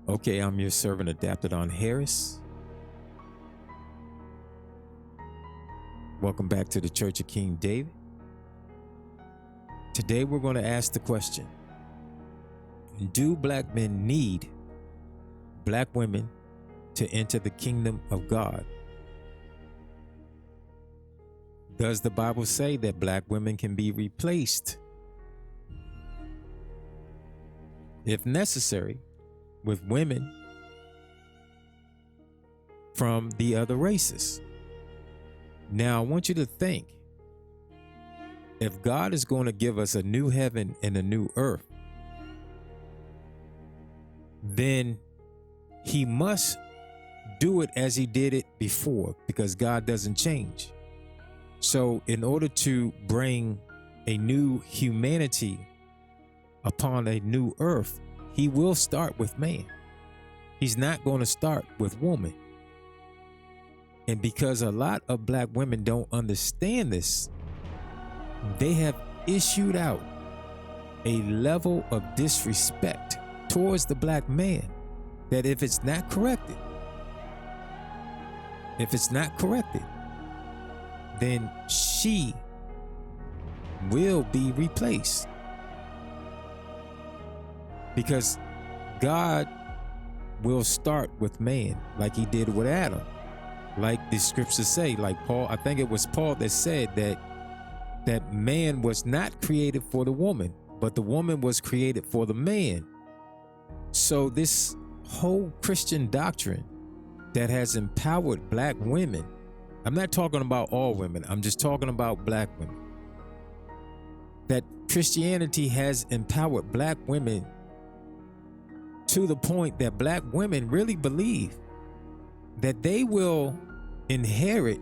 Okay, I'm your servant Adaptedon Harris. Welcome back to the Church of King David. Today we're going to ask the question, do black men need black women to enter the kingdom of God? Does the Bible say that black women can be replaced, if necessary, with women from the other races? Now, I want you to think, if God is going to give us a new heaven and a new earth, then he must do it as he did it before, because God doesn't change. So in order to bring a new humanity upon a new earth, he will start with man. He's not going to start with woman. And because a lot of black women don't understand this, they have issued out a level of disrespect towards the black man that if it's not corrected, then she will be replaced. Because God will start with man like he did with Adam. Like the scriptures say, like Paul, I think it was Paul that said that man was not created for the woman, but the woman was created for the man. So this whole Christian doctrine that has empowered black women, I'm not talking about all women, I'm just talking about black women, that Christianity has empowered black women to the point that black women really believe that they will inherit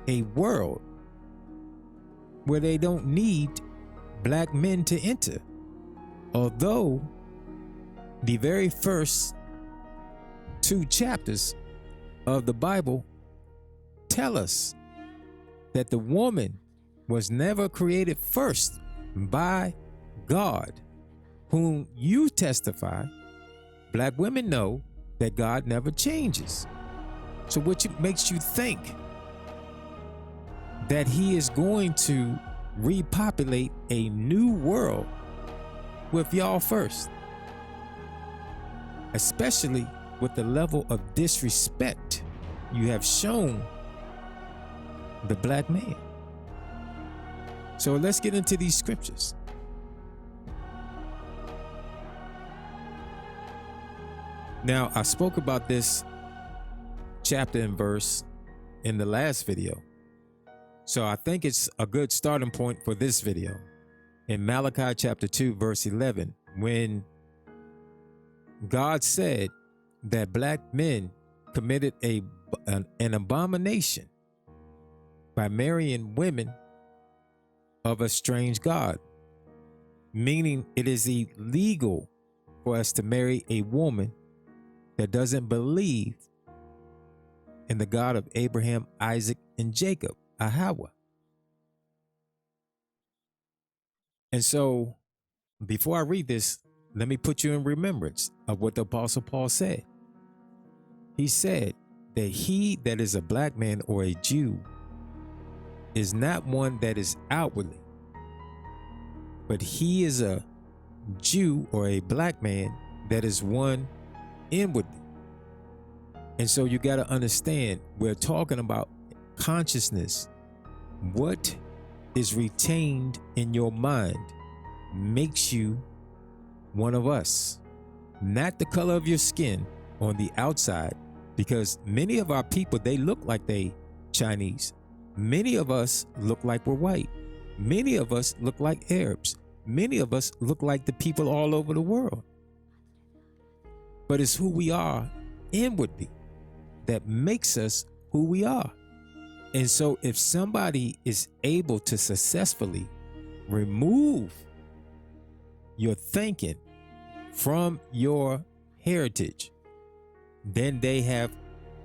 a world where they don't need black men to enter. Although the very first 2 chapters of the Bible tell us that the woman was never created first by God, whom you testify. Black women know that God never changes. So what makes you think that he is going to repopulate a new world with y'all first? Especially with the level of disrespect you have shown the black man. So let's get into these scriptures. Now, I spoke about this chapter and verse in the last video, so I think it's a good starting point for this video. In Malachi chapter 2, verse 11, when God said that black men committed an abomination by marrying women of a strange God, meaning it is illegal for us to marry a woman that doesn't believe in the God of Abraham, Isaac, and Jacob, Yahweh. And so, before I read this, let me put you in remembrance of what the Apostle Paul said. He said that he that is a black man or a Jew is not one that is outwardly, but he is a Jew or a black man that is one inwardly. And so you got to understand, we're talking about consciousness. What is retained in your mind makes you one of us, not the color of your skin on the outside, because many of our people, they look like they Chinese. Many of us look like we're white. Many of us look like Arabs. Many of us look like the people all over the world. But it's who we are inwardly that makes us who we are. And so if somebody is able to successfully remove your thinking from your heritage, then they have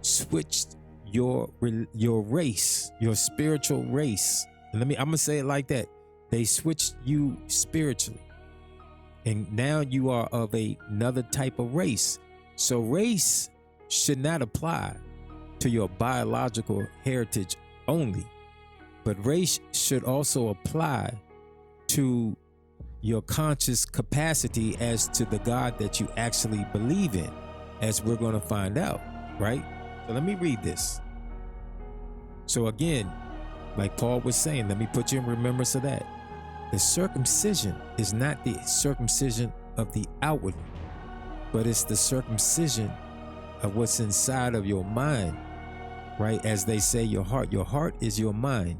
switched your race, your spiritual race. I'm gonna say it like that. They switched you spiritually. And now you are of another type of race. So race should not apply to your biological heritage only, but race should also apply to your conscious capacity as to the God that you actually believe in, as we're going to find out, right? So let me read this. So again, like Paul was saying, let me put you in remembrance of that. The circumcision is not the circumcision of the outward, but it's the circumcision of what's inside of your mind, right? As they say, your heart is your mind.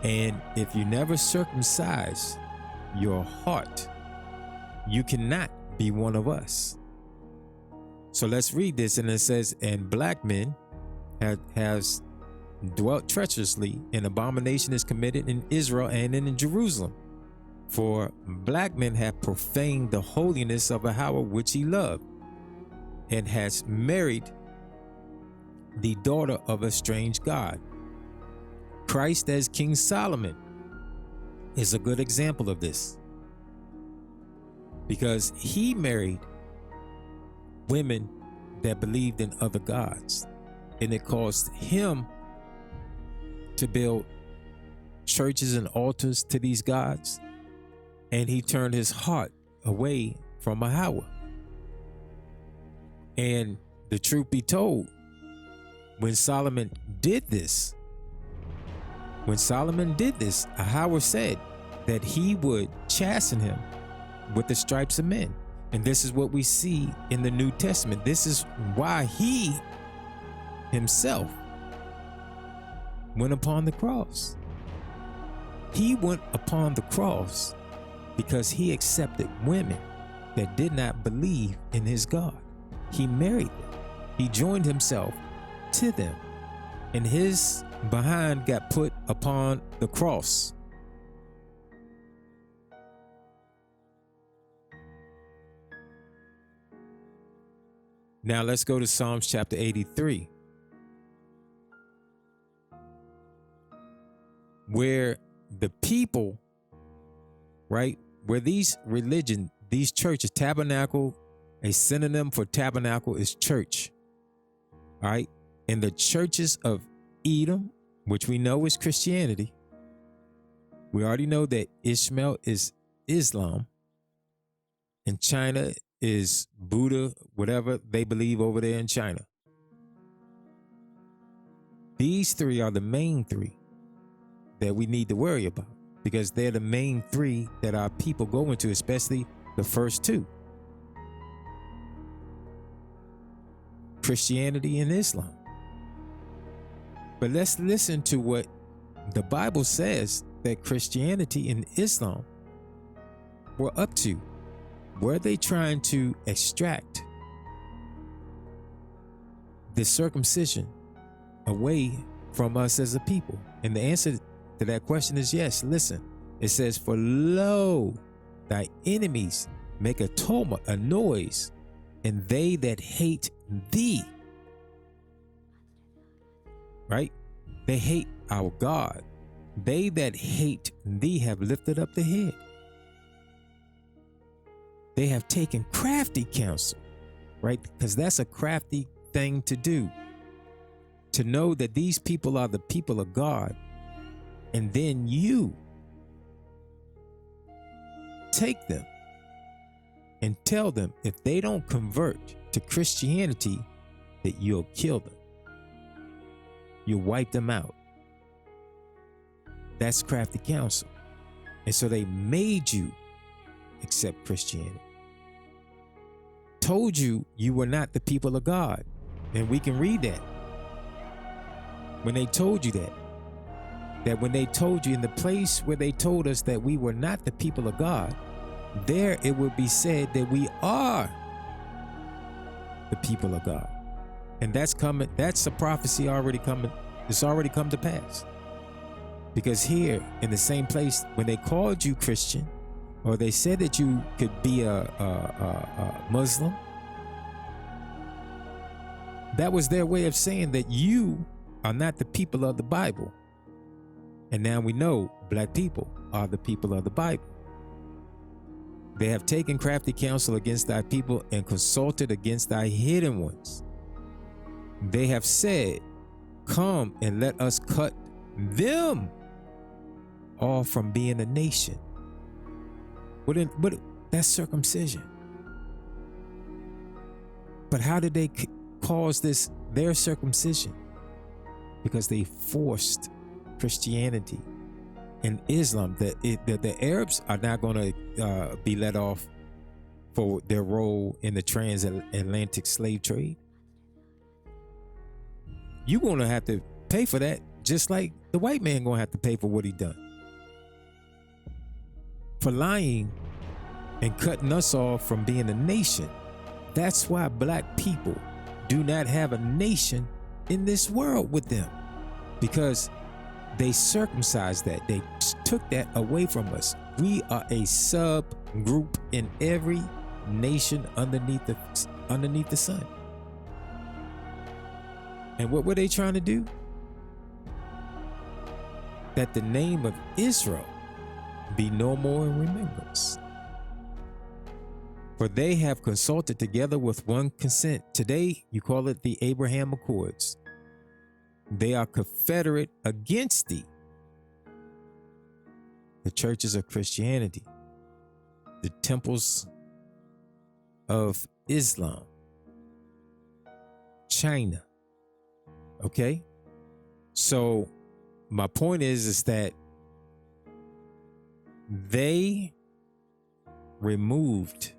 And if you never circumcise your heart, you cannot be one of us. So let's read this. And it says, and black men has dwelt treacherously, and abomination is committed in Israel and in Jerusalem. For black men have profaned the holiness of Yahweh which he loved, and has married the daughter of a strange god. Christ as King Solomon is a good example of this, because he married women that believed in other gods, and it caused him to build churches and altars to these gods, and he turned his heart away from Yahweh. And the truth be told, when Solomon did this, Yahweh said that he would chasten him with the stripes of men. And this is what we see in the New Testament. This is why he himself went upon the cross. He went upon the cross because he accepted women that did not believe in his God. He married them. He joined himself to them, and his behind got put upon the cross. Now let's go to Psalms chapter 83, where the people, right, where these churches, tabernacle, a synonym for tabernacle is church, all right? And the churches of Edom, which we know is Christianity, we already know that Ishmael is Islam, and China is Buddha, whatever they believe over there in China. These three are the main three that we need to worry about, because they're the main three that our people go into, especially the first two, Christianity and Islam. But let's listen to what the Bible says that Christianity and Islam were up to. Were they trying to extract the circumcision away from us as a people? And the answer to that question is yes. Listen, it says, for lo, thy enemies make a tumult, a noise, and they that hate thee, right? They hate our God. They that hate thee have lifted up the head. They have taken crafty counsel, right? Because that's a crafty thing to do. To know that these people are the people of God, and then you take them and tell them if they don't convert to Christianity, that you'll kill them. You'll wipe them out. That's crafty counsel. And so they made you accept Christianity. Told you you were not the people of God. And we can read that. When they told you that when they told you in the place where they told us that we were not the people of God, there it would be said that we are the people of God. And that's coming. That's a prophecy already coming. It's already come to pass. Because here in the same place, when they called you Christian, or they said that you could be a Muslim, that was their way of saying that you are not the people of the Bible. And now we know black people are the people of the Bible. They have taken crafty counsel against thy people and consulted against thy hidden ones. They have said, come and let us cut them off from being a nation. What that's circumcision. But how did they cause this their circumcision? Because they forced Christianity and Islam. That the Arabs are not going to be let off for their role in the transatlantic slave trade. You're going to have to pay for that, just like the white man going to have to pay for what he done. For lying and cutting us off from being a nation. That's why black people do not have a nation in this world with them, because they circumcised that. They took that away from us. We are a subgroup in every nation underneath the sun. And what were they trying to do? That the name of Israel be no more in remembrance. For they have consulted together with one consent. Today, you call it the Abraham Accords. They are confederate against thee. The churches of Christianity, the temples of Islam, China. Okay? So my point is that they removed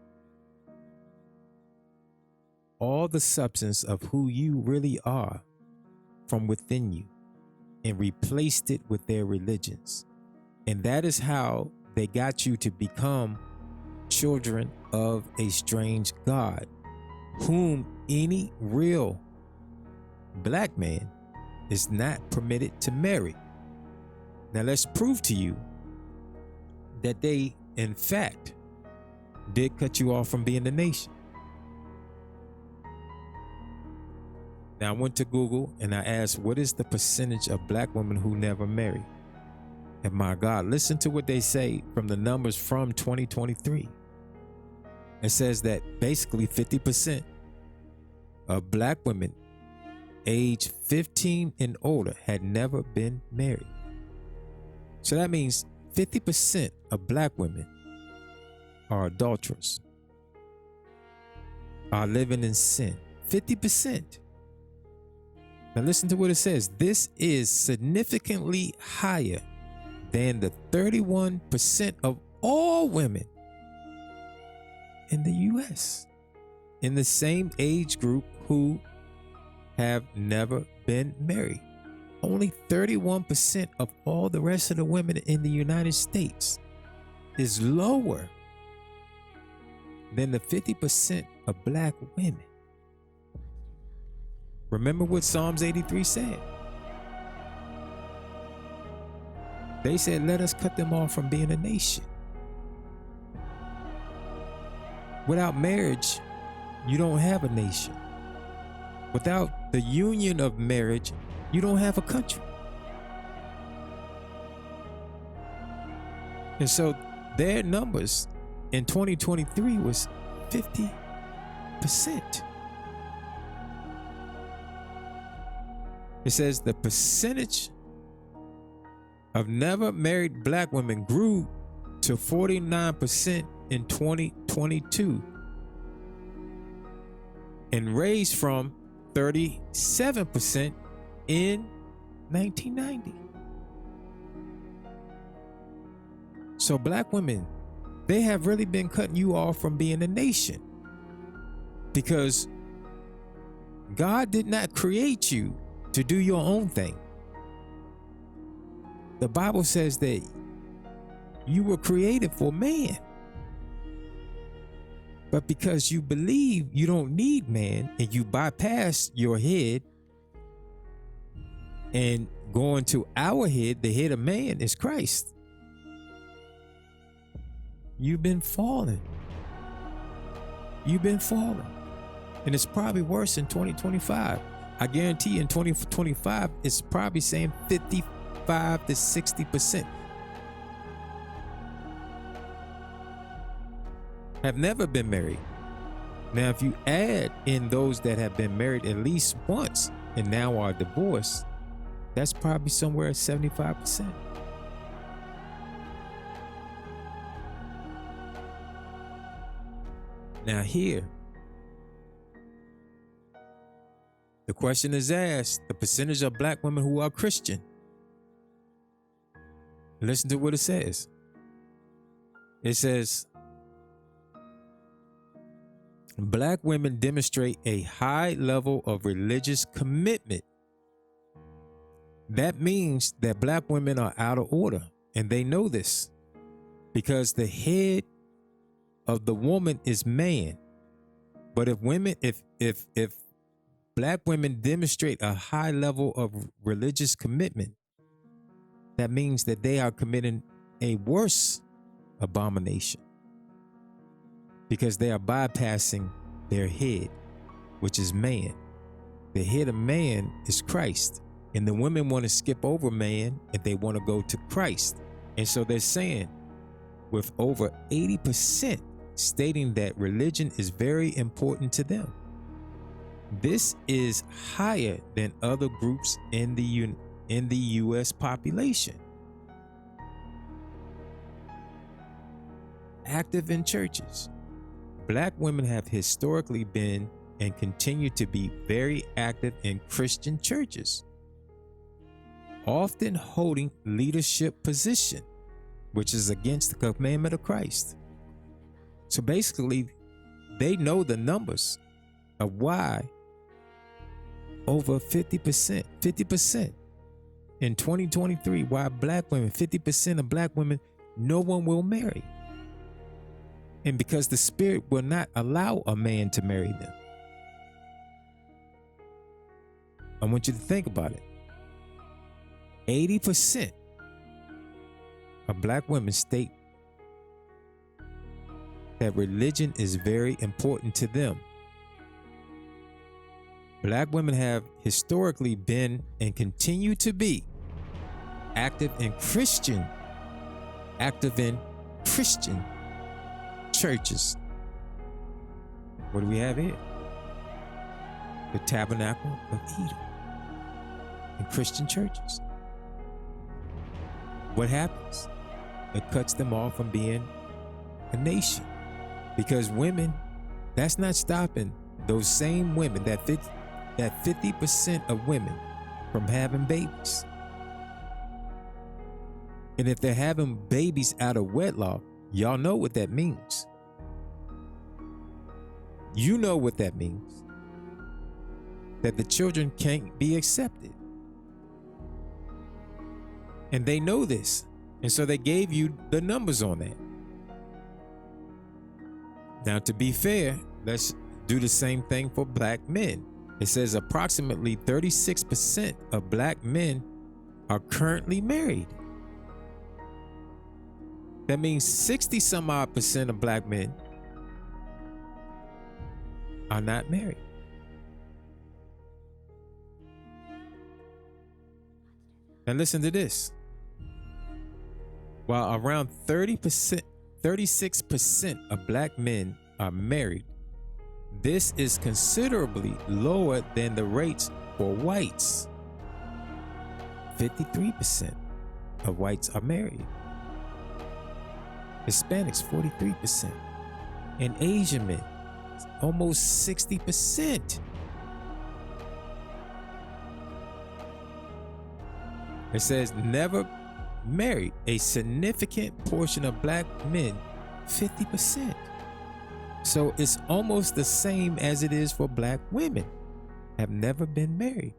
all the substance of who you really are from within you and replaced it with their religions. And that is how they got you to become children of a strange God, whom any real black man is not permitted to marry. Now let's prove to you that they, in fact, did cut you off from being a nation. Now I went to Google and I asked, what is the percentage of black women who never marry? And my God, listen to what they say from the numbers from 2023. It says that basically 50% of black women age 15 and older had never been married. So that means 50% of black women are adulterers, are living in sin. 50%. Now listen to what it says. This is significantly higher than the 31% of all women in the U.S. in the same age group who have never been married. Only 31% of all the rest of the women in the United States is lower than the 50% of black women. Remember what Psalms 83 said. They said, let us cut them off from being a nation. Without marriage, you don't have a nation. Without the union of marriage, you don't have a country. And so their numbers in 2023 was 50%. It says the percentage of never married black women grew to 49% in 2022 and raised from 37% in 1990. So black women, they have really been cutting you off from being a nation, because God did not create you to do your own thing. The Bible says that you were created for man. But because you believe you don't need man and you bypass your head and go into our head, the head of man is Christ. You've been falling. You've been falling. And it's probably worse in 2025. I guarantee in 2025, it's probably saying 55 to 60%. have never been married. Now, if you add in those that have been married at least once and now are divorced, that's probably somewhere at 75%. Now, here, the question is asked, the percentage of black women who are Christian. Listen to what it says. It says, black women demonstrate a high level of religious commitment. That means that black women are out of order, and they know this because the head of the woman is man. But if black women demonstrate a high level of religious commitment, that means that they are committing a worse abomination because they are bypassing their head, which is man. The head of man is Christ. And the women want to skip over man and they want to go to Christ. And so they're saying, with over 80% stating that religion is very important to them. This is higher than other groups in the U.S. population. Active in churches. Black women have historically been and continue to be very active in Christian churches, often holding leadership position, which is against the commandment of Christ. So basically, they know the numbers of why over 50% in 2023, why black women, 50% of black women, no one will marry. And because the Spirit will not allow a man to marry them. I want you to think about it. 80% of black women state that religion is very important to them. Black women have historically been and continue to be active in Christian churches. What do we have here? The Tabernacle of Edom in Christian churches. What happens? It cuts them off from being a nation. Because women, that's not stopping those same women, that 50% of women from having babies. And if they're having babies out of wedlock, y'all know what that means. You know what that means. That the children can't be accepted. And they know this. And so they gave you the numbers on that. Now, to be fair, let's do the same thing for black men. It says approximately 36% of black men are currently married. That means 60 some odd percent of black men are not married. Now listen to this. While around 36% of black men are married, this is considerably lower than the rates for whites. 53% of whites are married. Hispanics, 43%. And Asian men, almost 60%. It says never married. A significant portion of black men, 50%. So it's almost the same as it is for black women, have never been married.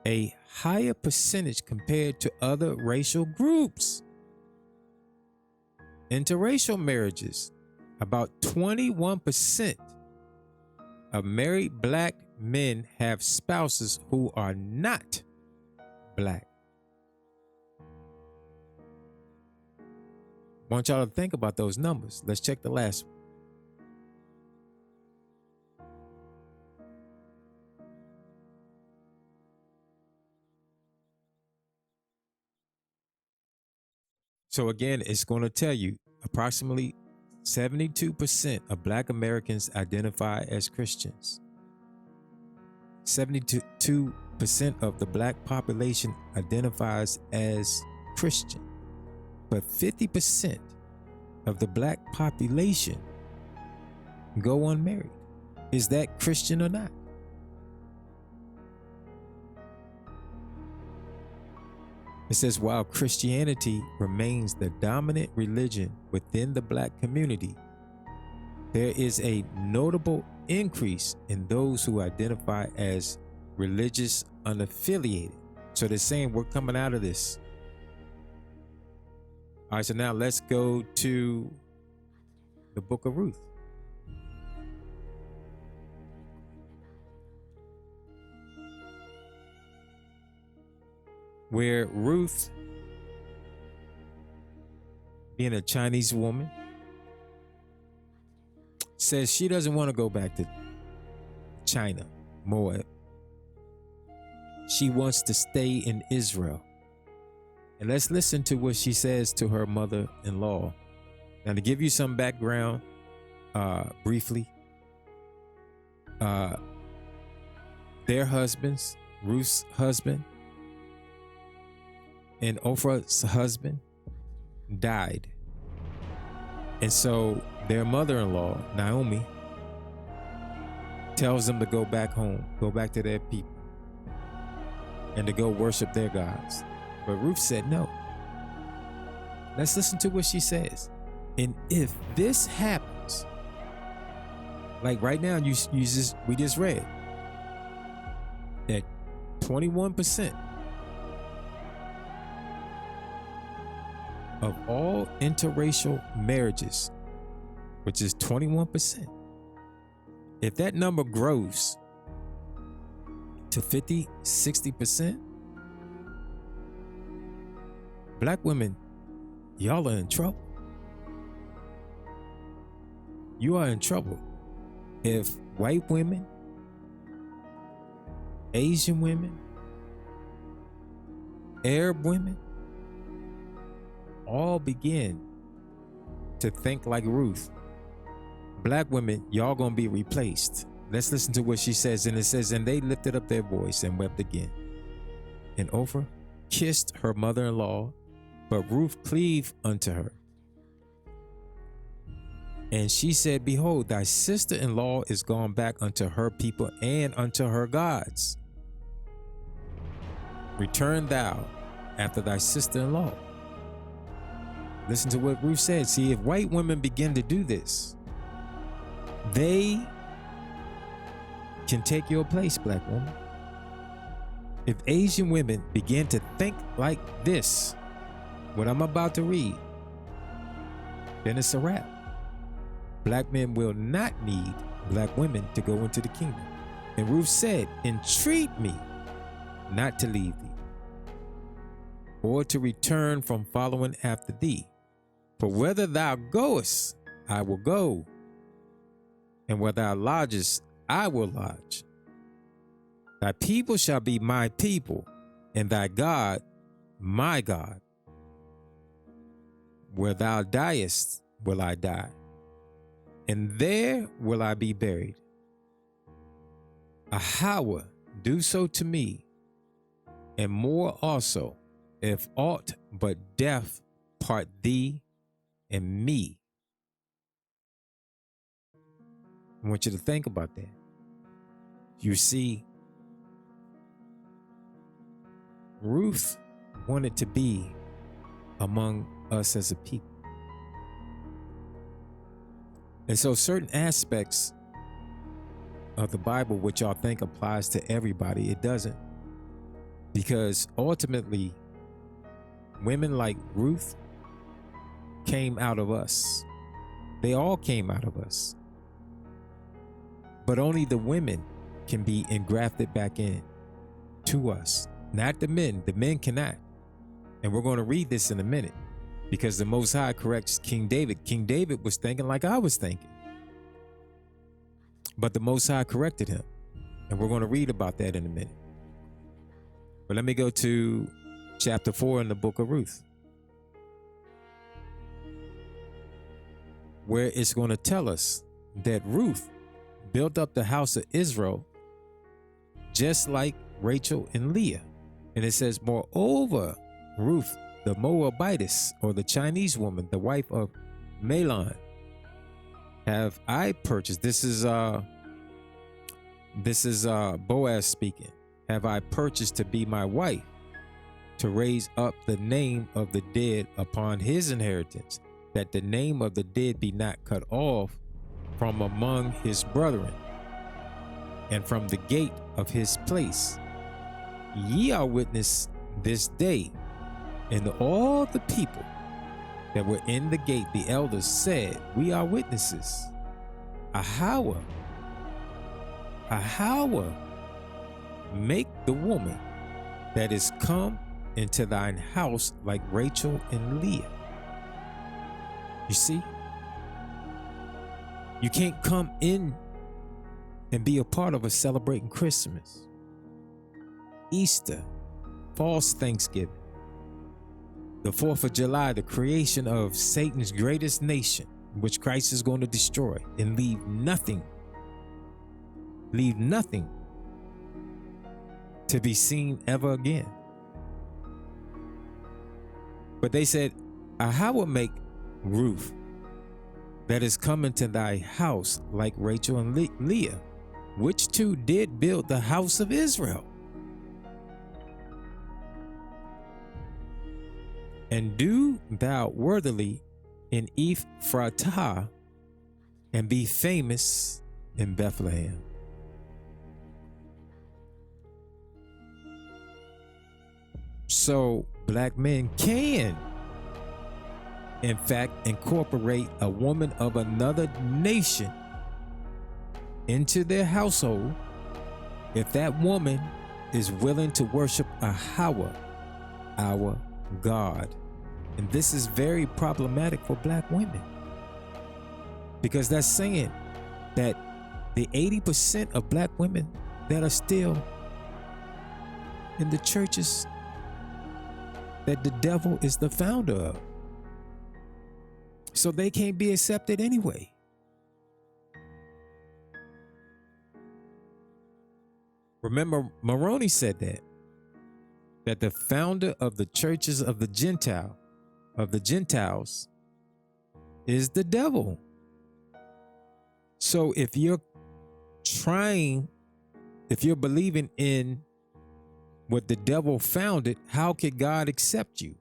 A higher percentage compared to other racial groups. Interracial marriages, about 21% of married black men have spouses who are not black. I want y'all to think about those numbers. Let's check the last one. So again, it's going to tell you approximately 72% of Black Americans identify as Christians. 72% of the Black population identifies as Christian. But 50% of the Black population go unmarried. Is that Christian or not? It says, while Christianity remains the dominant religion within the Black community, there is a notable increase in those who identify as religious unaffiliated. So they're saying we're coming out of this. All right, so now let's go to the book of Ruth. Where Ruth, being a Chinese woman, says she doesn't want to go back to China, Moab. She wants to stay in Israel. And let's listen to what she says to her mother-in-law. Now, to give you some background, briefly, their husbands, Ruth's husband and Orpah's husband, died. And so their mother-in-law, Naomi, tells them to go back home, go back to their people, and to go worship their gods. But Ruth said no. Let's listen to what she says. And if this happens, like right now, we just read that 21% of all interracial marriages, which is 21%, if that number grows to 50, 60%, Black women, y'all are in trouble. You are in trouble if white women, Asian women, Arab women all begin to think like Ruth. Black women, y'all gonna be replaced. Let's listen to what she says. And it says, and they lifted up their voice and wept again. And Orpah kissed her mother-in-law, but Ruth cleaved unto her. And she said, behold, thy sister-in-law is gone back unto her people and unto her gods. Return thou after thy sister-in-law. Listen to what Ruth said. See, if white women begin to do this, they can take your place, Black woman. If Asian women begin to think like this, what I'm about to read, then it's a wrap. Black men will not need Black women to go into the kingdom. And Ruth said, entreat me not to leave thee, or to return from following after thee. For whether thou goest, I will go, and where thou lodgest, I will lodge. Thy people shall be my people, and thy God my God. Where thou diest, will I die, and there will I be buried. Ahawah, do so to me, and more also, if aught but death part thee and me. I want you to think about that. You see, Ruth wanted to be among us as a people. And so certain aspects of the Bible, which y'all think applies to everybody, it doesn't. Because ultimately, women like Ruth came out of us. They all came out of us. But only the women can be engrafted back in to us, not the men. The men cannot. And we're going to read this in a minute, because the Most High corrects King David. King David was thinking like I was thinking, but the Most High corrected him. And we're going to read about that in a minute. But let me go to chapter 4 in the book of Ruth. where it's going to tell us that Ruth built up the house of Israel just like Rachel and Leah. And it says, moreover, Ruth, the Moabitess, or the Chinese woman, the wife of Mahlon, have I purchased. This is Boaz speaking. Have I purchased to be my wife, to raise up the name of the dead upon his inheritance, that the name of the dead be not cut off from among his brethren, and from the gate of his place. Ye are witness this day. And all the people that were in the gate, the elders, said, we are witnesses. Ahawa, make the woman that is come into thine house like Rachel and Leah. You see, you can't come in and be a part of us celebrating Christmas, Easter, false Thanksgiving, the 4th of July, the creation of Satan's greatest nation, which Christ is going to destroy, and leave nothing to be seen ever again. But they said, I will make Ruth that is coming to thy house like Rachel and Leah, which two did build the house of Israel. And do thou worthily in Ephratah, and be famous in Bethlehem. So black men can, in fact, incorporate a woman of another nation into their household if that woman is willing to worship Ahawa, our God. And this is very problematic for black women, because that's saying that the 80% of black women that are still in the churches that the devil is the founder of, so they can't be accepted anyway. Remember, Moroni said that the founder of the churches of the Gentiles is the devil. So if you're believing in what the devil founded, how could God accept you?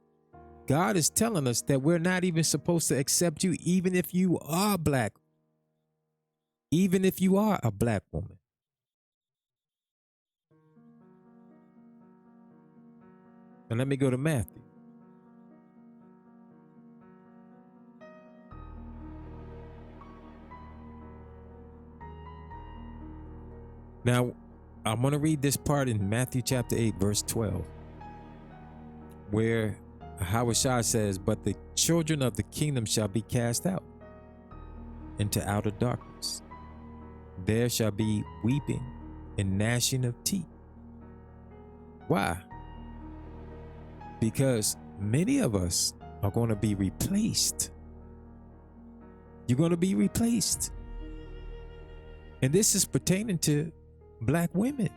God is telling us that we're not even supposed to accept you, even if you are black, even if you are a black woman. And let me go to Matthew. Now, I'm going to read this part in Matthew chapter 8, verse 12, where Hawashai says, but the children of the kingdom shall be cast out into outer darkness. There shall be weeping and gnashing of teeth. Why? Because many of us are going to be replaced. You're going to be replaced. And this is pertaining to black women.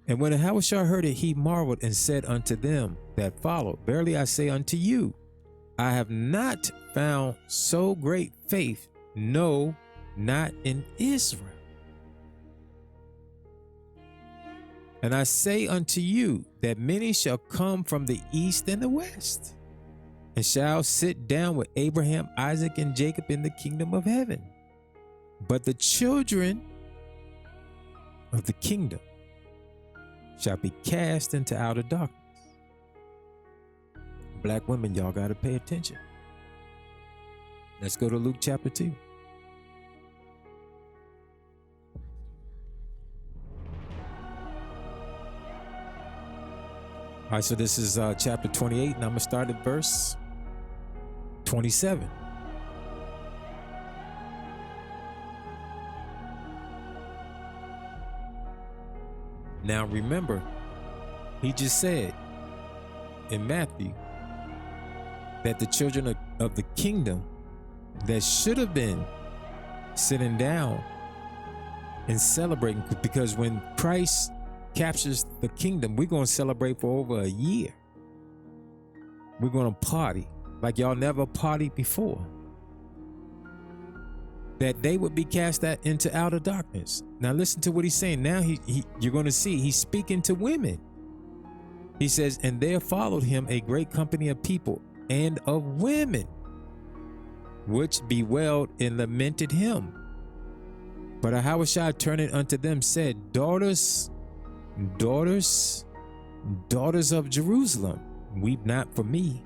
And when Ahawashai heard it, he marveled and said unto them that followed, verily I say unto you, I have not found so great faith, no, not in Israel. And I say unto you that many shall come from the east and the west, and shall sit down with Abraham, Isaac, and Jacob in the kingdom of heaven. But the children of the kingdom shall be cast into outer darkness. Black women, y'all got to pay attention. Let's go to Luke chapter 2. All right, so this is chapter 28, and I'm going to start at verse 27. Now remember, he just said in Matthew that the children of the kingdom that should have been sitting down and celebrating, because when Christ captures the kingdom, we're going to celebrate for over a year. We're going to party like y'all never partied before. That they would be cast out into outer darkness. Now listen to what he's saying. Now you're going to see he's speaking to women. He says, and there followed him a great company of people and of women, which bewailed and lamented him. But Ahahushai turning unto them said, daughters of Jerusalem, weep not for me,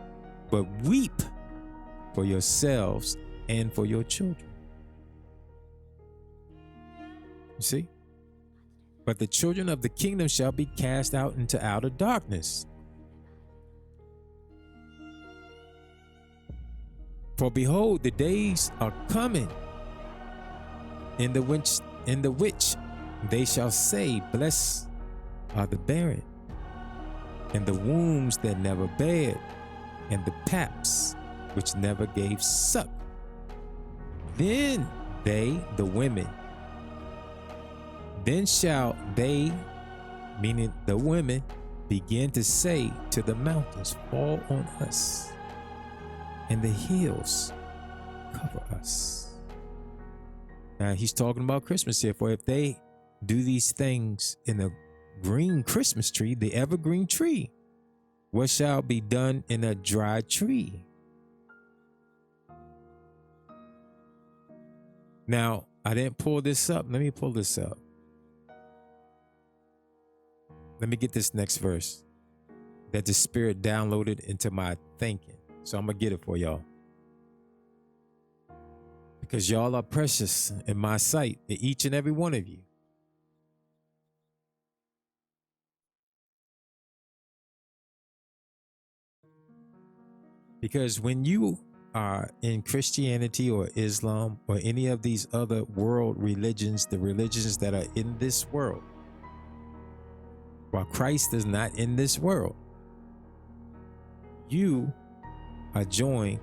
but weep for yourselves and for your children. You see? But the children of the kingdom shall be cast out into outer darkness. For behold, the days are coming, in the which they shall say, blessed are the barren, and the wombs that never bare, and the paps which never gave suck. Then they, the women, then shall they, meaning the women, begin to say to the mountains, fall on us, and the hills cover us. Now he's talking about Christmas here. For if they do these things in the green Christmas tree, the evergreen tree, what shall be done in a dry tree? Now, I didn't pull this up. Let me pull this up. Let me get this next verse that the Spirit downloaded into my thinking. So I'm going to get it for y'all. Because y'all are precious in my sight, each and every one of you. Because when you are in Christianity or Islam or any of these other world religions, the religions that are in this world, while Christ is not in this world, you are joined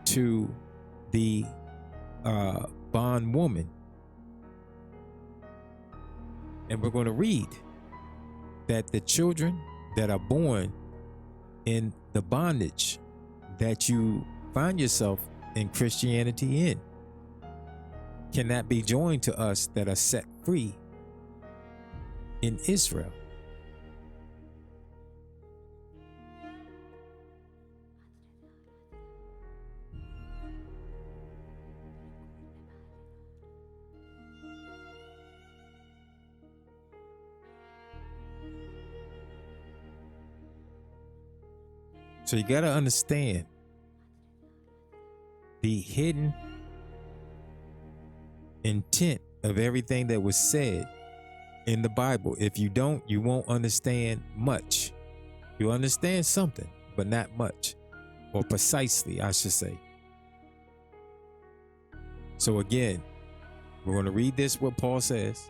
to the bondwoman. And we're going to read that the children that are born in the bondage that you find yourself in Christianity in cannot be joined to us that are set free in Israel. So you got to understand the hidden intent of everything that was said in the Bible. If you don't, you won't understand much. You understand something, but not much, or precisely, I should say. So again, we're going to read this, what Paul says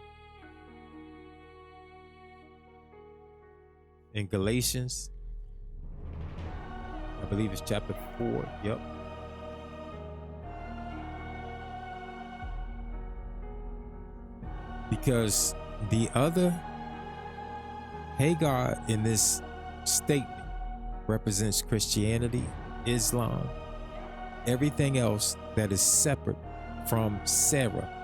in Galatians. I believe it's chapter 4. Yep. Because the other Hagar in this statement represents Christianity, Islam, everything else that is separate from Sarah.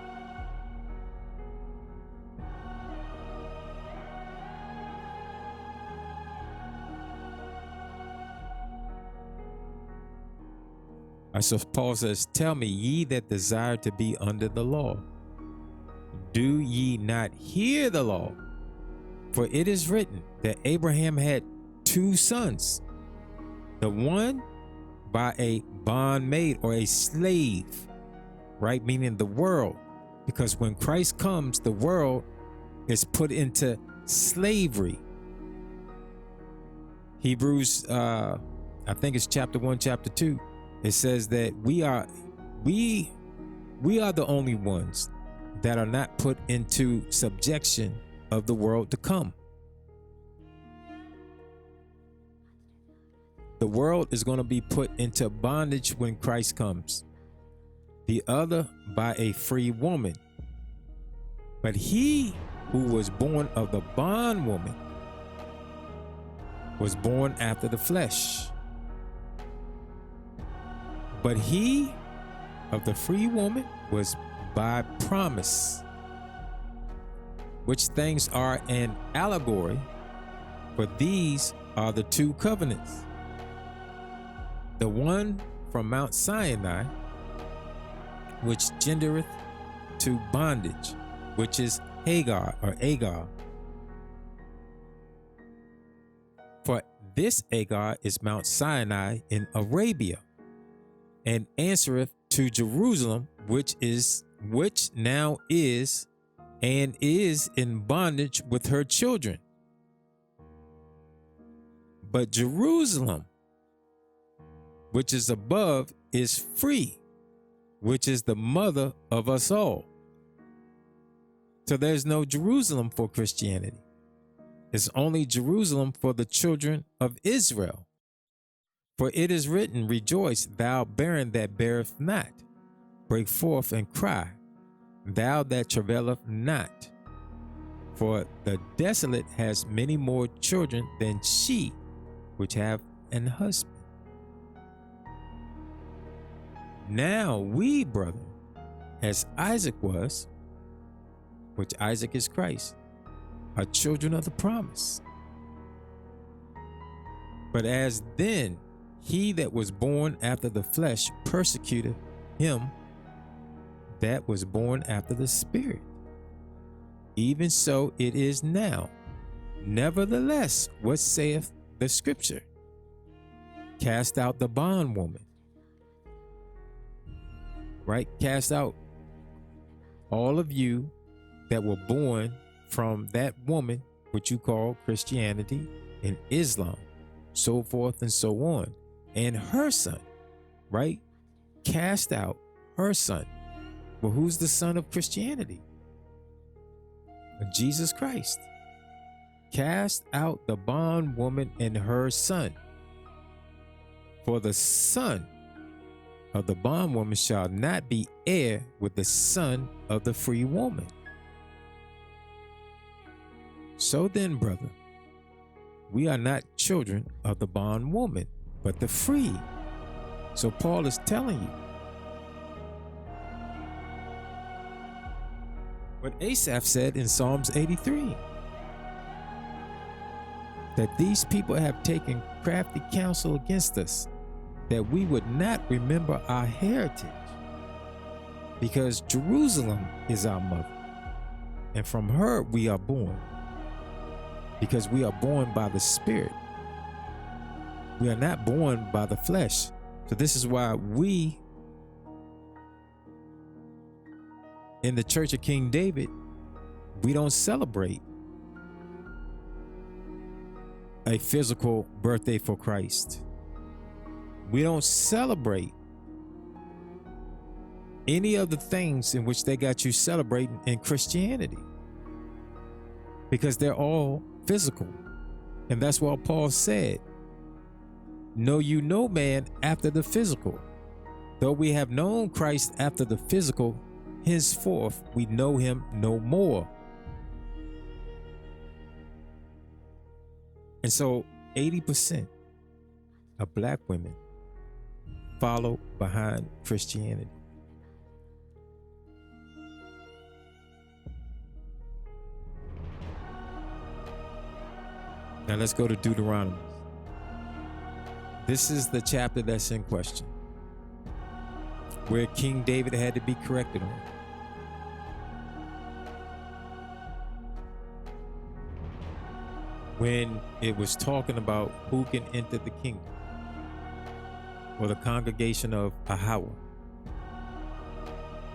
So Paul says, tell me, ye that desire to be under the law, do ye not hear the law? For it is written that Abraham had 2 sons, the one by a bondmaid or a slave, right? Meaning the world. Because when Christ comes, the world is put into slavery. Hebrews, I think it's chapter 1, chapter 2. It says that we are the only ones that are not put into subjection of the world to come. The world is going to be put into bondage when Christ comes. the other by a free woman. But he who was born of the bondwoman was born after the flesh. But he of the free woman was by promise, which things are an allegory, for these are the two covenants. The one from Mount Sinai, which gendereth to bondage, which is Hagar or Agar. For this Agar is Mount Sinai in Arabia, and answereth to Jerusalem, which now is and is in bondage with her children. But Jerusalem, which is above, is free, which is the mother of us all. So there's no Jerusalem for Christianity. It's only Jerusalem for the children of Israel. For it is written, rejoice, thou barren that beareth not. Break forth and cry, thou that travaileth not. For the desolate has many more children than she which have an husband. Now we, brethren, as Isaac was, which Isaac is Christ, are children of the promise. But as then he that was born after the flesh persecuted him that was born after the Spirit, even so it is now. Nevertheless, what saith the Scripture? Cast out the bondwoman. Right? Cast out all of you that were born from that woman, which you call Christianity and Islam, so forth and so on, and her son, right? Cast out her son. Well, who's the son of Christianity? Jesus Christ. Cast out the bondwoman and her son. For the son of the bondwoman shall not be heir with the son of the free woman. So then, brother, we are not children of the bondwoman, but the free. So Paul is telling you what Asaph said in Psalms 83, that these people have taken crafty counsel against us, that we would not remember our heritage, because Jerusalem is our mother, and from her we are born, because we are born by the Spirit. We are not born by the flesh. So this is why we in the Church of King David, we don't celebrate a physical birthday for Christ. We don't celebrate any of the things in which they got you celebrating in Christianity, because they're all physical. And that's what Paul said, know you no man after the physical. Though we have known Christ after the physical, henceforth we know him no more. And so 80% of black women follow behind Christianity. Now let's go to Deuteronomy. This is the chapter that's in question, where King David had to be corrected on. When it was talking about who can enter the kingdom, or the congregation of Ahawah.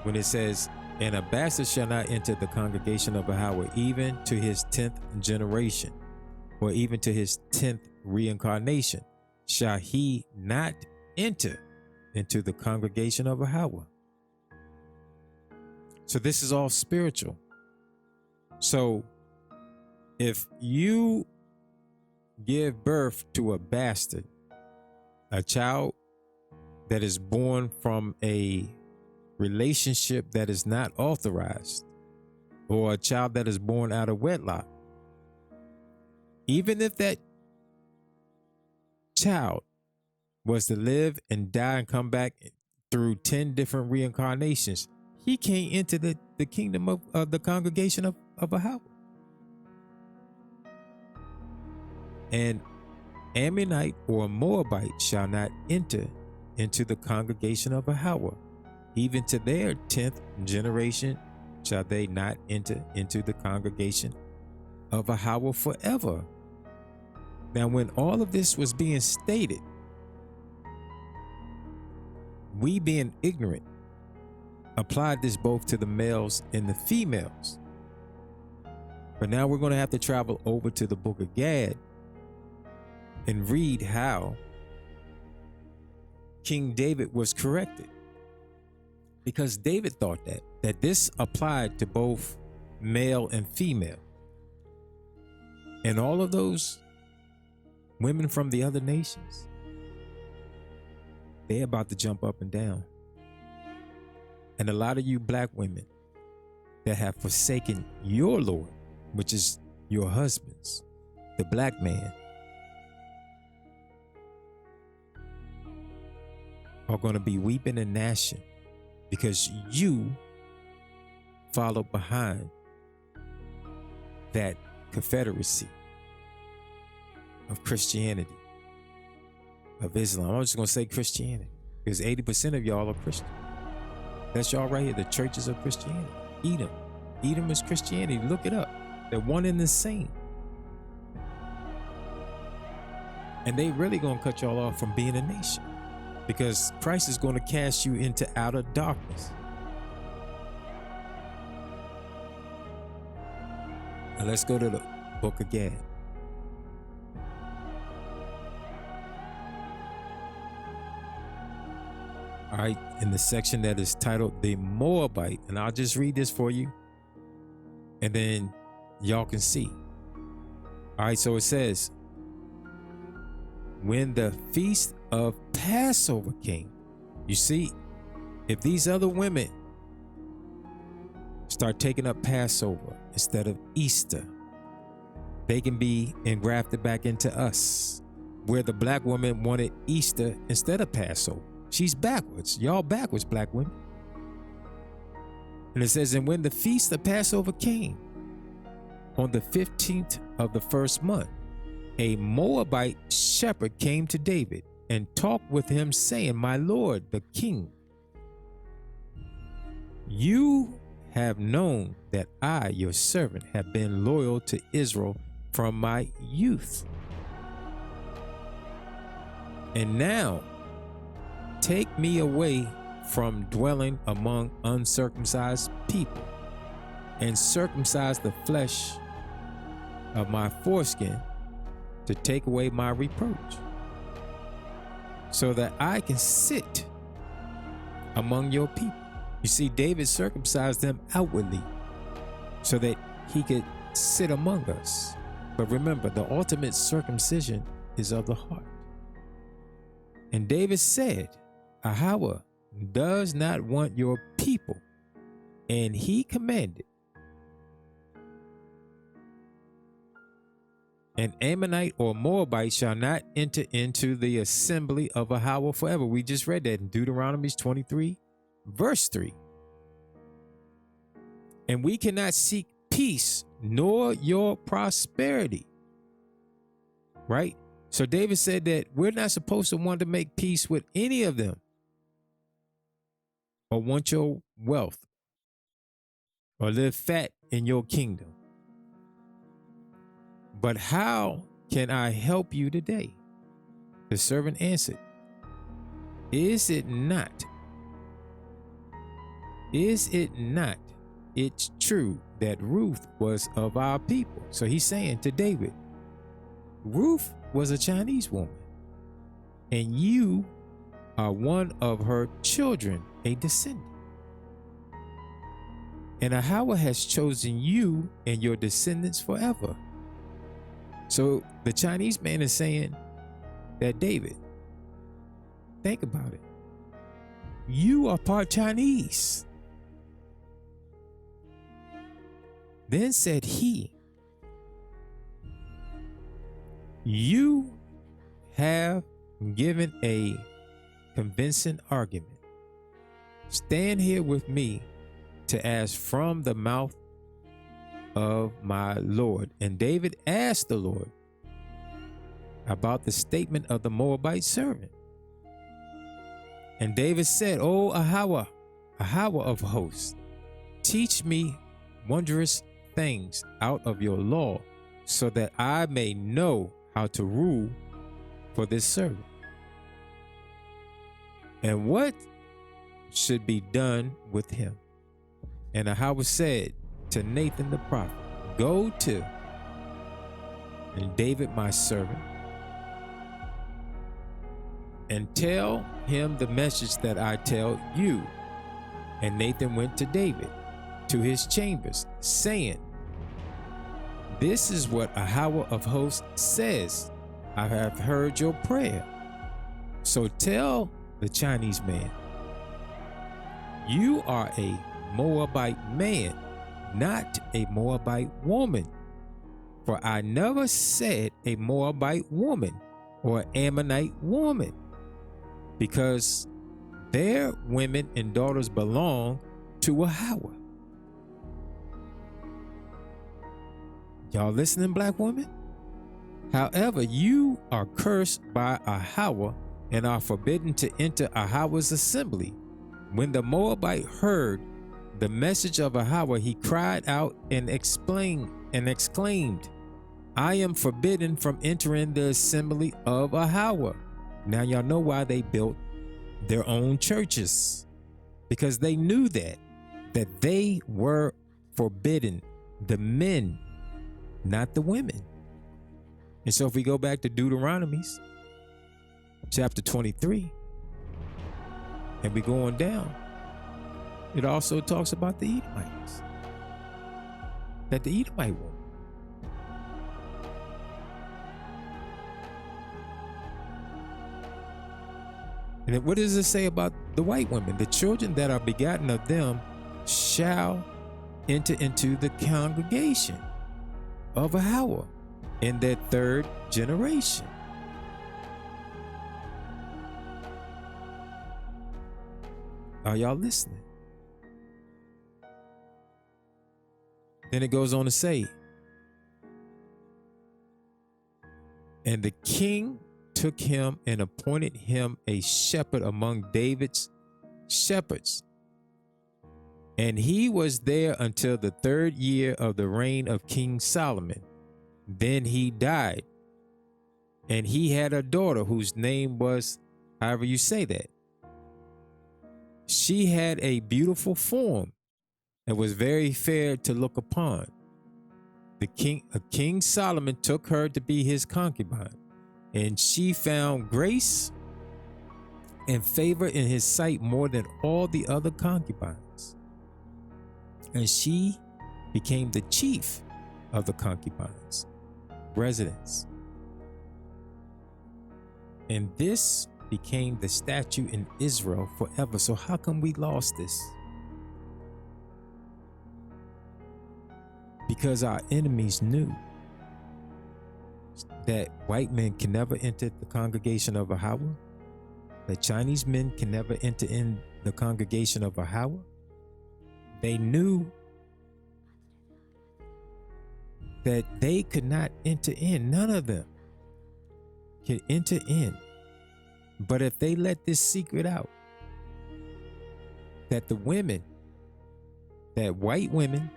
When it says, and a bastard shall not enter the congregation of Ahawah, even to his 10th generation, or even to his 10th reincarnation, shall he not enter into the congregation of Ahawah. So this is all spiritual. So if you give birth to a bastard, a child that is born from a relationship that is not authorized, or a child that is born out of wedlock, even if that child was to live and die and come back through 10 different reincarnations, he can't enter the kingdom of the congregation of Yahweh. And Ammonite or Moabite shall not enter into the congregation of Yahweh. Even to their 10th generation shall they not enter into the congregation of Yahweh forever. Now, when all of this was being stated, we being ignorant applied this both to the males and the females. But now we're going to have to travel over to the book of Gad and read how King David was corrected. Because David thought that this applied to both male and female. And all of those women from the other nations, they're about to jump up and down. And a lot of you black women that have forsaken your Lord, which is your husbands, the black man, are going to be weeping and gnashing because you followed behind that confederacy of Christianity, of Islam. I'm just going to say Christianity because 80% of y'all are Christian. That's y'all right here, the churches of Christianity. Edom. Edom is Christianity. Look it up. They're one and the same. And they really going to cut y'all off from being a nation because Christ is going to cast you into outer darkness. Now let's go to the book of Gad. All right, in the section that is titled the Moabite, and I'll just read this for you and then y'all can see. All right, so it says, when the feast of Passover came, you see, if these other women start taking up Passover instead of Easter, they can be engrafted back into us, where the black woman wanted Easter instead of Passover. She's backwards. Y'all backwards, black women. And it says, and when the feast of Passover came on the 15th of the first month, a Moabite shepherd came to David and talked with him, saying, my lord, the king, you have known that I, your servant, have been loyal to Israel from my youth. And now take me away from dwelling among uncircumcised people, and circumcise the flesh of my foreskin to take away my reproach, so that I can sit among your people. You see, David circumcised them outwardly so that he could sit among us. But remember, the ultimate circumcision is of the heart. And David said, Yahweh does not want your people, and he commanded, an Ammonite or Moabite shall not enter into the assembly of Yahweh forever. We just read that in Deuteronomy 23, verse 3. And we cannot seek peace nor your prosperity. Right? So David said that we're not supposed to want to make peace with any of them, or want your wealth, or live fat in your kingdom. But how can I help you today? The servant answered, Is it not it's true that Ruth was of our people? So he's saying to David, Ruth was a Chinese woman, and you are one of her children, a descendant. And Yahweh has chosen you and your descendants forever. So the Chinese man is saying that, David, think about it. you are part Chinese. Then said he, you have given a convincing argument. Stand here with me to ask from the mouth of my Lord. And David asked the Lord about the statement of the Moabite servant. And David said, O Ahawah, Ahawah of hosts, teach me wondrous things out of your law, so that I may know how to rule for this servant. And what should be done with him? And Ahawah said to Nathan the prophet, go to and David my servant, and tell him the message that I tell you. And Nathan went to David to his chambers, saying, this is what Ahawah of hosts says, I have heard your prayer. So tell the Chinese man, you are a Moabite man, not a Moabite woman. For I never said a Moabite woman or Ammonite woman, because their women and daughters belong to Ahawah. Y'all listening, black women? However, you are cursed by Ahawah and are forbidden to enter Ahawah's assembly. When the Moabite heard the message of Ahawah, he cried out and exclaimed, I am forbidden from entering the assembly of Ahawah. Now y'all know why they built their own churches, because they knew that they were forbidden, the men, not the women. And so if we go back to Deuteronomy chapter 23, and we go on down, it also talks about the Edomites, that the Edomite woman. And then what does it say about the white women? The children that are begotten of them shall enter into the congregation of Ahawah in their third generation. Are y'all listening? Then it goes on to say, and the king took him and appointed him a shepherd among David's shepherds. And he was there until the 3rd year of the reign of King Solomon. Then he died. And he had a daughter whose name was, however you say that. She had a beautiful form and was very fair to look upon. King Solomon took her to be his concubine, and she found grace and favor in his sight more than all the other concubines. And she became the chief of the concubines' residence. And this became the statute in Israel forever. So how come we lost this? Because our enemies knew that white men can never enter the congregation of Ahawah, that Chinese men can never enter in the congregation of Ahawah. They knew that they could not enter in. None of them could enter in. But if they let this secret out, that the women, that white women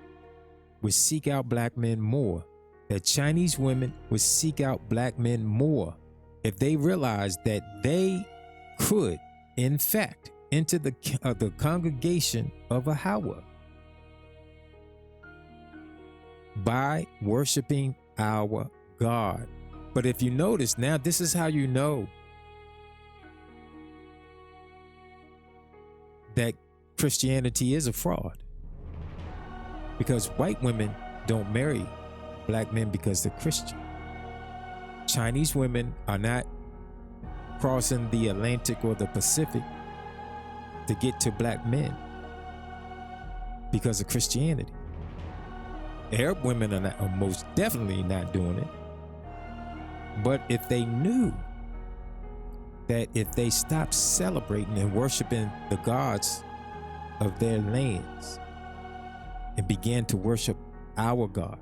would seek out black men more, that Chinese women would seek out black men more, if they realized that they could, in fact, enter the congregation of Ahawah by worshiping our God. But if you notice now, this is how you know that Christianity is a fraud. Because white women don't marry black men because they're Christian. Chinese women are not crossing the Atlantic or the Pacific to get to black men because of Christianity. Arab women are most definitely not doing it. But if they knew that if they stopped celebrating and worshiping the gods of their lands and began to worship our God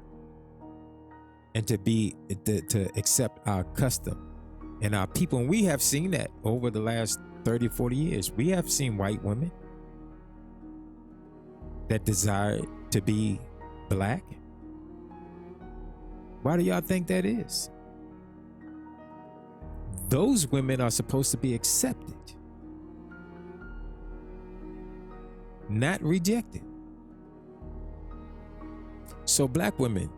and to accept our custom and our people, and we have seen that over the last 30, 40 years, we have seen white women that desire to be black. Why do y'all think that is? Those women are supposed to be accepted, not rejected. So black women,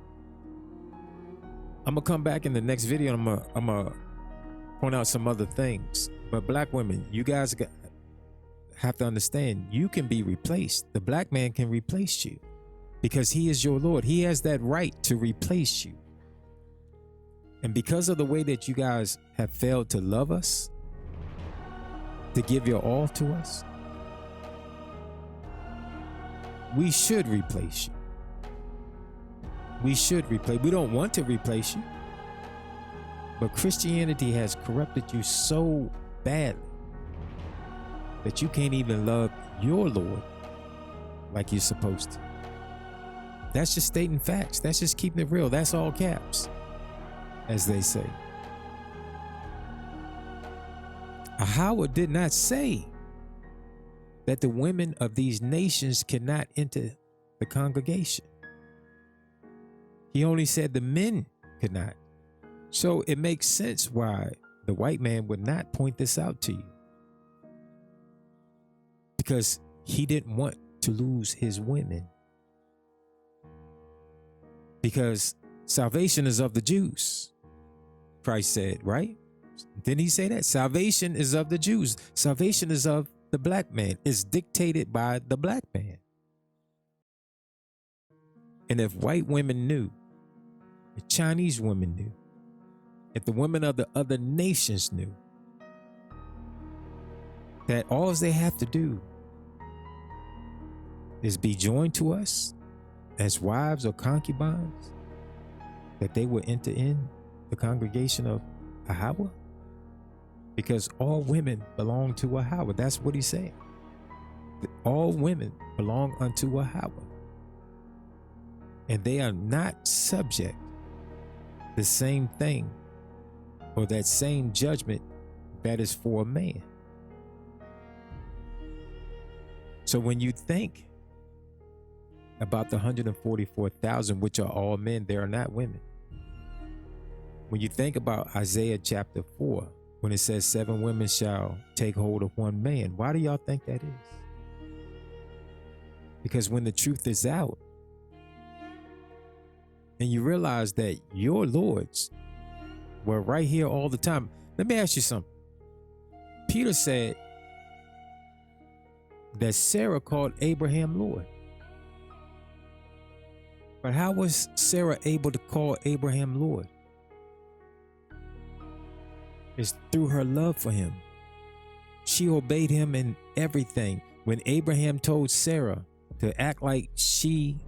I'm gonna come back in the next video and I'm gonna point out some other things. But black women, you guys have to understand, you can be replaced. The black man can replace you because he is your Lord. He has that right to replace you. And because of the way that you guys have failed to love us, to give your all to us, we should replace you. We should replace. We don't want to replace you. But Christianity has corrupted you so badly that you can't even love your Lord like you're supposed to. That's just stating facts. That's just keeping it real. That's all caps, as they say. Ahawah did not say that the women of these nations cannot enter the congregation. He only said the men could not. So it makes sense why the white man would not point this out to you, because he didn't want to lose his women. Because salvation is of the Jews, Christ said, right? Didn't he say that? Salvation is of the Jews. Salvation is of the black man. It's dictated by the black man. And if white women knew, if Chinese women knew, if the women of the other nations knew that all they have to do is be joined to us as wives or concubines, that they will enter in the congregation of Ahawah, because all women belong to Ahawah. That's what he's saying. All women belong unto Ahawah, and they are not subject the same thing or that same judgment that is for a man. So when you think about the 144,000, which are all men, they are not women. When you think about Isaiah chapter 4, when it says 7 women shall take hold of one man, why do y'all think that is? Because when the truth is out and you realize that your lords were right here all the time. Let me ask you something. Peter said that Sarah called Abraham Lord. But how was Sarah able to call Abraham Lord? It's through her love for him. She obeyed him in everything. When Abraham told Sarah to act like she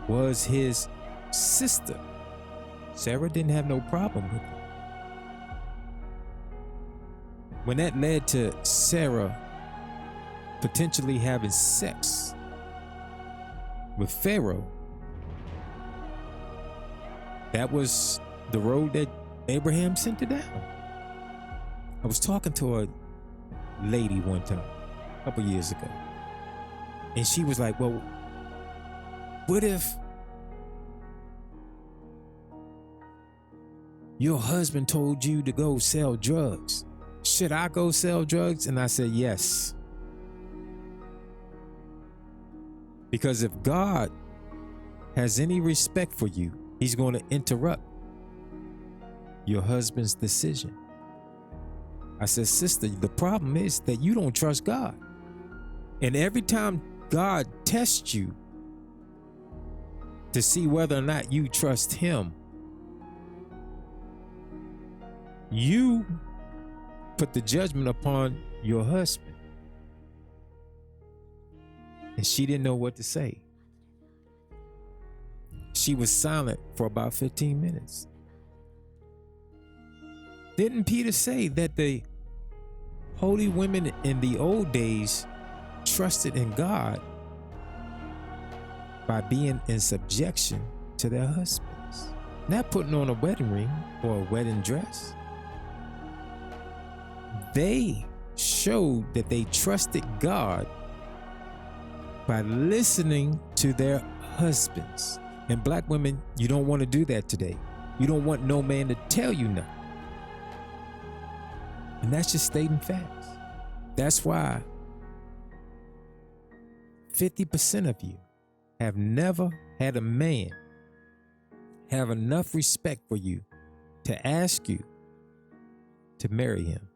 was his sister, Sarah didn't have no problem with it. When that led to Sarah potentially having sex with Pharaoh, that was the road that Abraham sent her down. I was talking to a lady one time, a couple years ago, and she was like, well, what if your husband told you to go sell drugs? Should I go sell drugs? And I said, yes. Because if God has any respect for you, he's going to interrupt your husband's decision. I said, sister, the problem is that you don't trust God. And every time God tests you to see whether or not you trust him, you put the judgment upon your husband. and she didn't know what to say. She was silent for about 15 minutes. Didn't Peter say that the holy women in the old days trusted in God by being in subjection to their husbands, not putting on a wedding ring or a wedding dress? They showed that they trusted God by listening to their husbands. And black women, you don't want to do that today. You don't want no man to tell you nothing. And that's just stating facts. That's why 50% of you have never had a man have enough respect for you to ask you to marry him.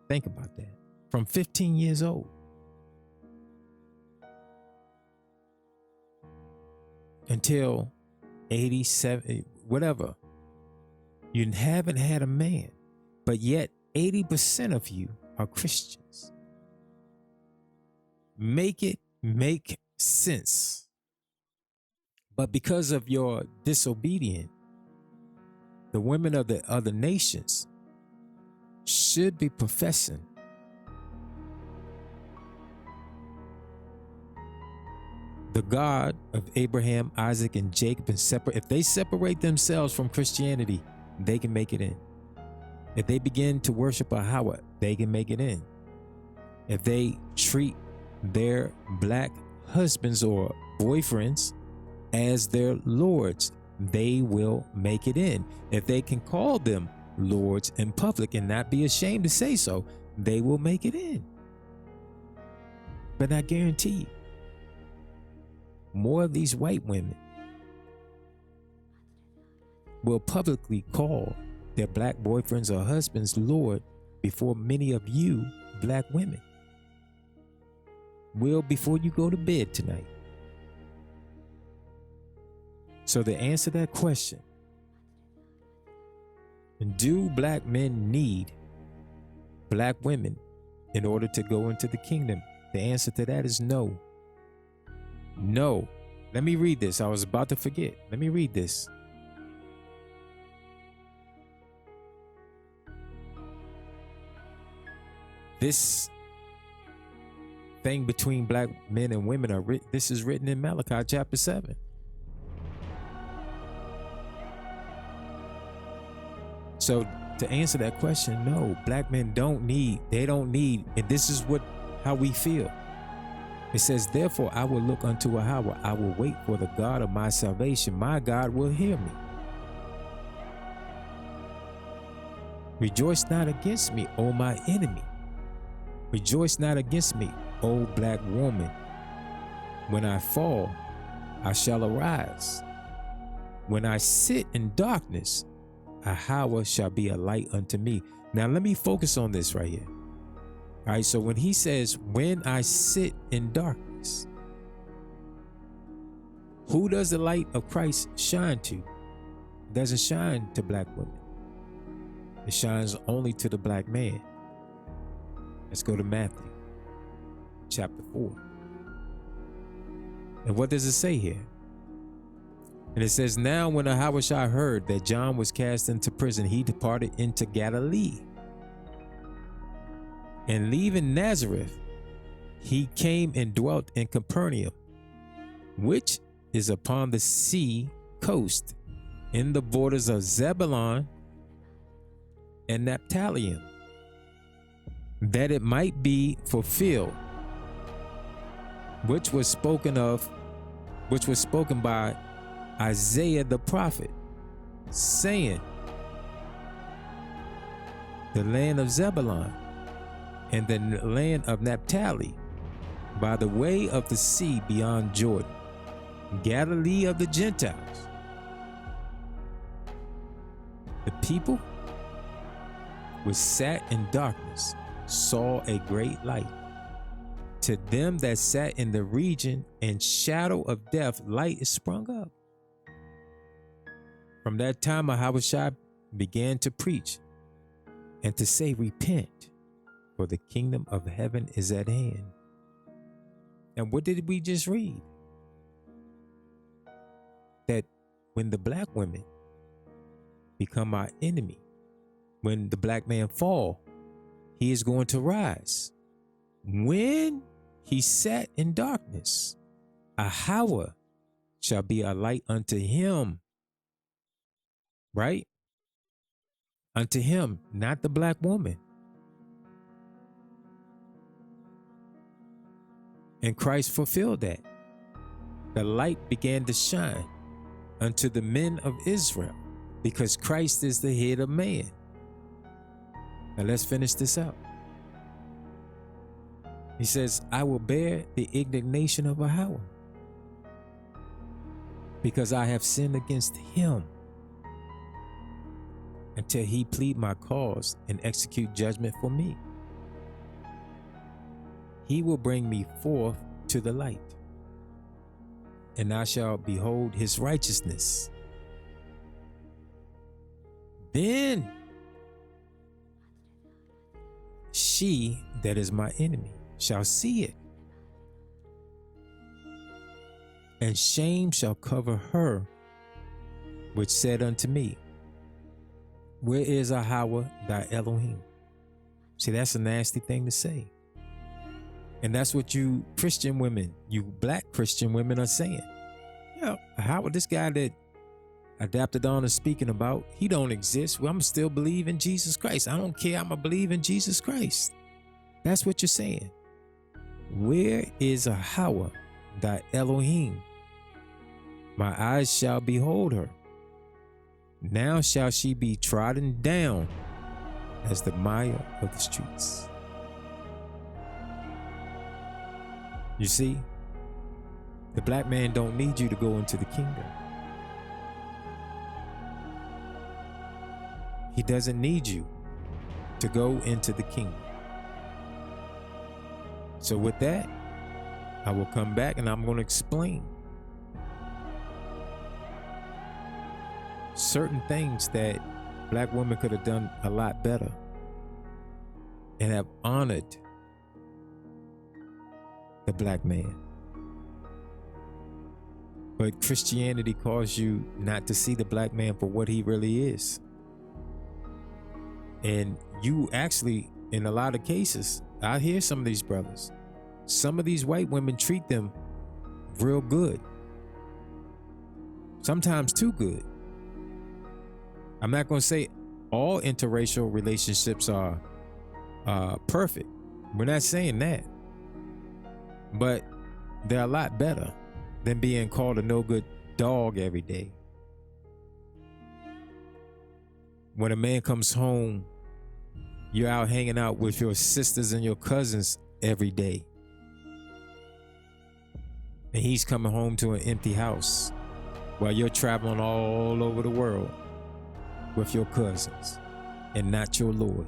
Think about that. From 15 years old until 87, whatever. You haven't had a man, but yet 80% of you are Christians. Make it make sense. But because of your disobedience, the women of the other nations should be professing the God of Abraham, Isaac, and Jacob, and if they separate themselves from Christianity, they can make it in. If they begin to worship Yahweh, they can make it in. If they treat their black husbands or boyfriends as their lords, they will make it in. If they can call them lords in public and not be ashamed to say so, they will make it in. But I guarantee you, more of these white women will publicly call their black boyfriends or husbands Lord before many of you black women will before you go to bed tonight. So to answer that question, do black men need black women in order to go into the kingdom? The answer to that is no. No. Let me read this. I was about to forget. Let me read this. This thing between black men and women this is written in Malachi chapter 7. So to answer that question, no, black men don't need, and this is how we feel. It says, therefore, I will look unto Yahweh. I will wait for the God of my salvation. My God will hear me. Rejoice not against me, O my enemy. Rejoice not against me, O black woman. When I fall, I shall arise. When I sit in darkness, Yahweh shall be a light unto me. Now let me focus on this right here. All right, so when he says, when I sit in darkness, who does the light of Christ shine to? It doesn't shine to black women. It shines only to the black man. Let's go to Matthew chapter 4. And what does it say here? And it says, now when Ahawashi heard that John was cast into prison, he departed into Galilee. And leaving Nazareth, he came and dwelt in Capernaum, which is upon the sea coast, in the borders of Zebulun and Naphtali, that it might be fulfilled, which was spoken by Isaiah the prophet, saying, the land of Zebulun and the land of Naphtali, by the way of the sea beyond Jordan, Galilee of the Gentiles. The people which sat in darkness saw a great light. To them that sat in the region and shadow of death, light is sprung up. From that time, Ahawashi began to preach and to say, repent, for the kingdom of heaven is at hand. And what did we just read? That when the black women become our enemy, when the black man fall, he is going to rise. When he sat in darkness, Ahawah shall be a light unto him. Right? Unto him, not the black woman. And Christ fulfilled that. The light began to shine unto the men of Israel, because Christ is the head of man. Now let's finish this out. He says, I will bear the indignation of Ahawah, because I have sinned against him, until he plead my cause and execute judgment for me. He will bring me forth to the light, and I shall behold his righteousness. Then she that is my enemy shall see it, and shame shall cover her which said unto me, where is Ahawah thy Elohim? See, that's a nasty thing to say. And that's what you Christian women, you black Christian women are saying. Yeah, Ahawah, this guy that Adaptedon is speaking about, he don't exist. Well, I'm still believe in Jesus Christ. I don't care. I'm going to believe in Jesus Christ. That's what you're saying. Where is Ahawah thy Elohim? My eyes shall behold her. Now shall she be trodden down as the mire of the streets. You see, the black man don't need you to go into the kingdom. He doesn't need you to go into the kingdom. So with that, I will come back and I'm going to explain certain things that black women could have done a lot better and have honored the black man. But Christianity calls you not to see the black man for what he really is. And you actually, in a lot of cases, I hear some of these brothers, some of these white women treat them real good. Sometimes too good. I'm not going to say all interracial relationships are perfect. We're not saying that. But they're a lot better than being called a no good dog every day. When a man comes home, you're out hanging out with your sisters and your cousins every day. And he's coming home to an empty house while you're traveling all over the world with your cousins and not your Lord.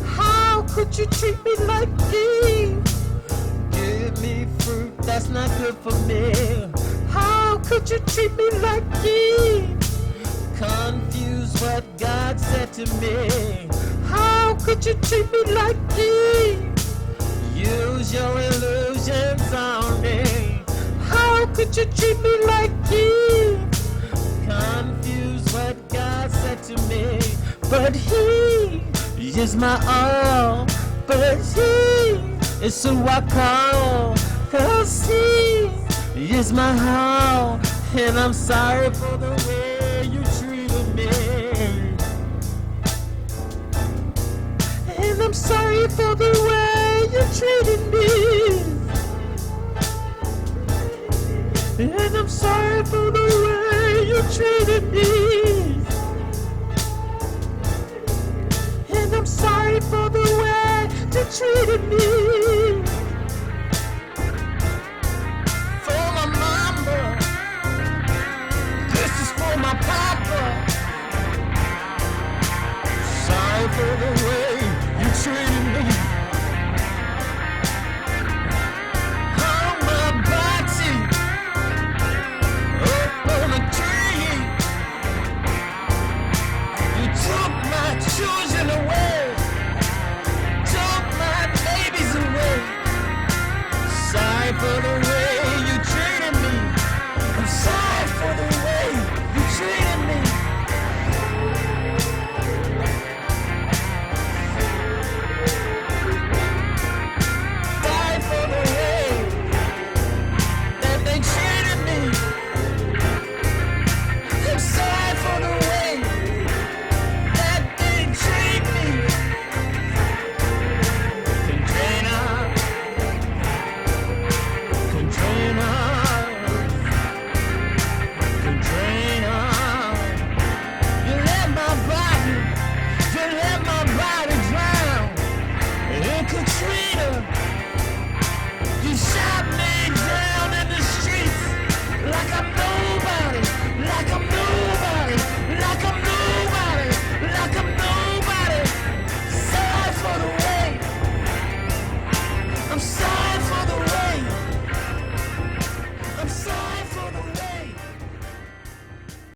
How that's not good for me. How could you treat me like this? Confuse what God said to me. How could you treat me like this? Use your illusions on me. How could you treat me like this? Confuse what God said to me. But He is my all. But He is who I call. 'Cause He is my all. And I'm sorry for the way you treated me. And I'm sorry for the way you treated me. And I'm sorry for the way you treated me. And I'm sorry for the way you treated me. For my mama, this is for my papa. Sorry for the way